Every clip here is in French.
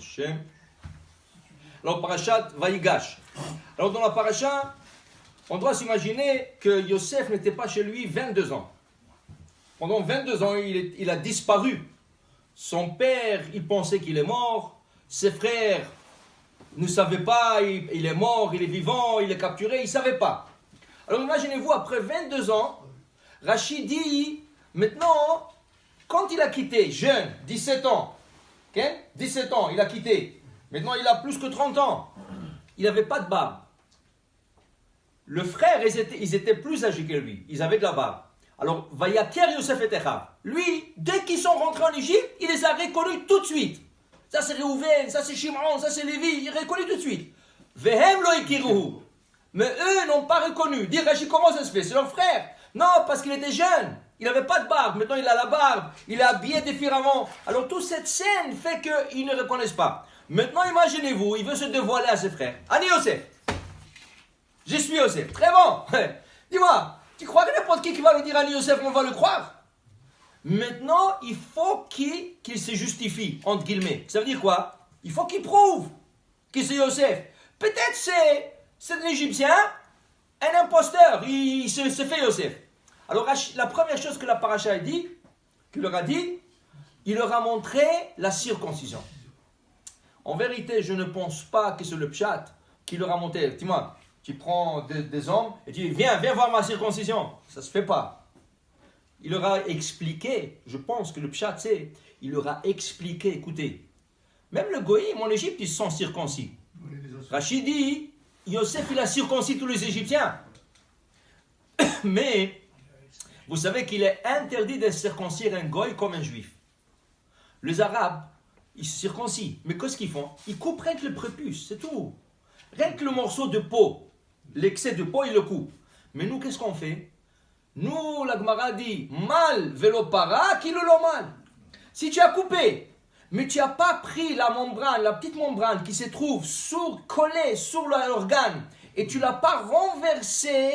Hashem. Alors, parachat Vaïgash. Alors, dans la paracha, on doit s'imaginer que Yosef n'était pas chez lui 22 ans. Pendant 22 ans, il a disparu. Son père, il pensait qu'il est mort. Ses frères ne savaient pas, il est mort, il est vivant, il est capturé, ils ne savaient pas. Alors imaginez-vous, après 22 ans, Rachid dit, maintenant, quand il a quitté, jeune, 17 ans, okay? 17 ans, il a quitté. Maintenant, il a plus que 30 ans. Il n'avait pas de barbe. Le frère, ils étaient plus âgés que lui. Ils avaient de la barbe. Alors, Vayaker Yosef et Echav. Lui, dès qu'ils sont rentrés en Égypte, il les a reconnus tout de suite. Ça c'est Réhouven, ça c'est Shimon, ça c'est Lévi. Il reconnaît tout de suite. Vehem lo ikiruhu. Mais eux n'ont pas reconnu. Dire Rachid, comment ça se fait? C'est leur frère. Non, parce qu'il était jeune. Il n'avait pas de barbe. Maintenant, il a la barbe. Il est habillé différemment. Alors, toute cette scène fait qu'ils ne reconnaissent pas. Maintenant, imaginez-vous, il veut se dévoiler à ses frères. Ani Yosef. Je suis Yosef. Très bon. Dis-moi, tu crois que n'importe qui va lui dire Ani Yosef, on va le croire? Maintenant, il faut qu'il se justifie, entre guillemets. Ça veut dire quoi? Il faut qu'il prouve que c'est Yosef. Peut-être c'est un Égyptien, un imposteur. Il se fait Yosef. Alors, la première chose que la paracha a dit, qu'il leur a dit, il leur a montré la circoncision. En vérité, je ne pense pas que c'est le pshat qui leur a montré. Dis-moi, tu prends des hommes et tu dis, viens voir ma circoncision. Ça ne se fait pas. Il leur a expliqué, je pense que le pshat c'est, il leur a expliqué, écoutez, même le goïm en Égypte, ils sont circoncis. Rachid dit, Yosef il a circoncis tous les Égyptiens. Mais, vous savez qu'il est interdit de circoncire un goï comme un juif. Les Arabes, ils se circoncisent. Mais qu'est-ce qu'ils font? Ils coupent rien que le prépuce, c'est tout. Rien que le morceau de peau, l'excès de peau, ils le coupent. Mais nous, qu'est-ce qu'on fait? Nous, la Gemara dit, mal velo para, qui le mal. Si tu as coupé, mais tu n'as pas pris la membrane, la petite membrane qui se trouve collée sur l'organe, et tu ne l'as pas renversée,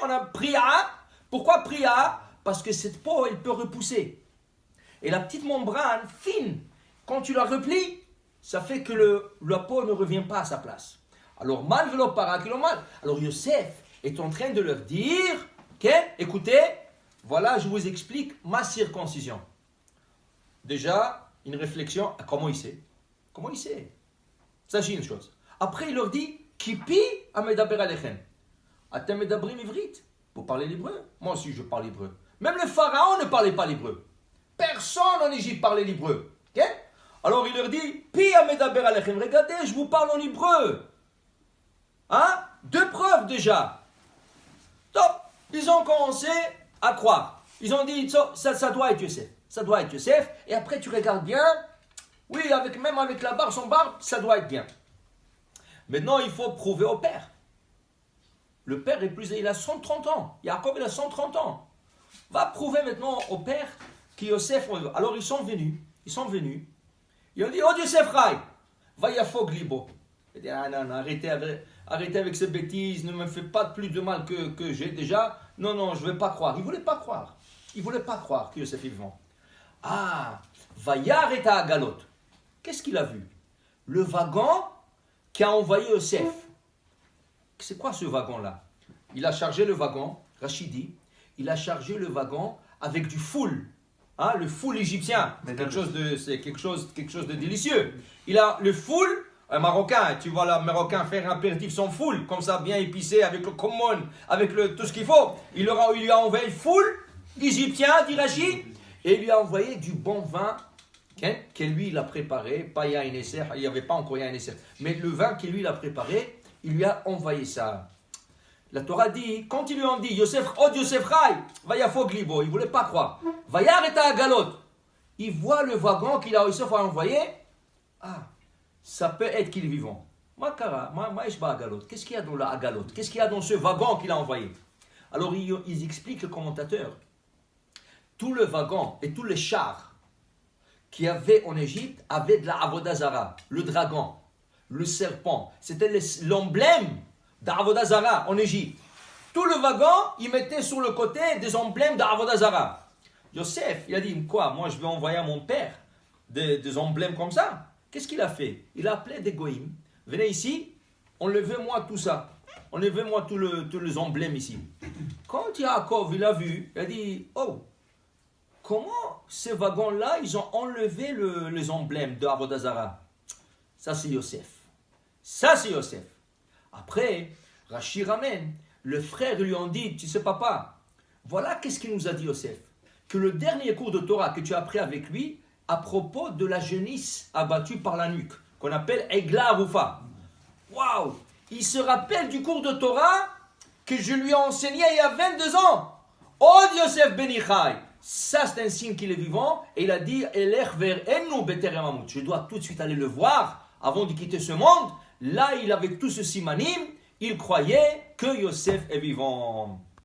on a priya. Pourquoi priya? Parce que cette peau, elle peut repousser. Et la petite membrane fine, quand tu la replies, ça fait que la peau ne revient pas à sa place. Alors, mal velo para, qui le mal. Alors, Yosef est en train de leur dire, écoutez, voilà, je vous explique ma circoncision. Déjà, une réflexion à comment il sait. Comment il sait? Ça, c'est une chose. Après, il leur dit, Kipi amedaber alechem. Atem medabrim ivrit. Vous parlez l'hébreu? Moi aussi, je parle hébreu. Même le pharaon ne parlait pas l'hébreu. Personne en Égypte parlait l'hébreu. Alors, il leur dit, Pi amedaber alechem. Regardez, je vous parle en hébreu. Hein? Deux preuves déjà. Top. Ils ont commencé à croire. Ils ont dit, ça doit être Yosef. Ça doit être Yosef. Et après, tu regardes bien. Oui, même avec la barbe, son barbe, ça doit être bien. Maintenant, il faut prouver au père. Le père est plus, il a 130 ans. Jacob, il a 130 ans. Va prouver maintenant au père que Yosef. Alors, ils sont venus. Ils ont dit, oh Yosef Rai, va yafog libo. Il dit, ah non, arrêtez avec ces bêtises, ne me fais pas plus de mal que j'ai déjà. Non, je ne vais pas croire. Il ne voulait pas croire. Il ne voulait pas croire que Yosef est vivant. Ah, Vayar et Agalot. Qu'est-ce qu'il a vu? Le wagon qui a envoyé Yosef. C'est quoi ce wagon-là? Il a chargé le wagon, Rachidi, il a chargé le wagon avec du foule. Hein, le foule égyptien. C'est quelque chose de délicieux. Il a le foule. Un Marocain, tu vois, le Marocain faire un apéritif sans foule, comme ça, bien épicé, avec le common, avec tout ce qu'il faut. Il lui a envoyé foule égyptien, dit Rachid, et il lui a envoyé du bon vin, que lui, il a préparé, pas Yain Esser, il n'y avait pas encore Yain Esser, mais le vin qu'il lui, il a préparé, il lui a envoyé ça. La Torah dit, quand ils lui ont dit, Yosef Rai, Vayafog libo, il ne voulait pas croire. Vayar et Agalot. Il voit le wagon qu'il a Yosef a envoyé. Ah, ça peut être qu'il est vivant. Qu'est-ce qu'il y a dans la Agalot? Qu'est-ce qu'il y a dans ce wagon qu'il a envoyé? Alors, ils expliquent, le commentateur, tout le wagon et tous les chars qu'il y avait en Égypte avaient de la Avodah Zara, le dragon, le serpent. C'était l'emblème d'Avodah Zara en Égypte. Tout le wagon, ils mettaient sur le côté des emblèmes d'Avodah Zara. Yosef, il a dit, quoi? Moi, je vais envoyer à mon père des emblèmes comme ça? Qu'est-ce qu'il a fait? Il a appelé des goïms. Venez ici, enlevez-moi tout ça. Enlevez-moi tous les emblèmes ici. Quand Yaakov, il a vu, il a dit, oh, comment ces wagons-là, ils ont enlevé les emblèmes de Avodah Zarah? Ça, c'est Yosef. Ça, c'est Yosef. Après, Rashi ramène, le frère lui a dit, tu sais papa, voilà qu'est-ce qu'il nous a dit Yosef. Que le dernier cours de Torah que tu as appris avec lui, à propos de la génisse abattue par la nuque, qu'on appelle Egla Rufa. Waouh! Il se rappelle du cours de Torah que je lui ai enseigné il y a 22 ans. Oh Yosef Benichai! Ça, c'est un signe qu'il est vivant. Et il a dit, Elech ver ennu beterem amut. Je dois tout de suite aller le voir avant de quitter ce monde. Là, il avait tout ce simanim. Il croyait que Yosef est vivant.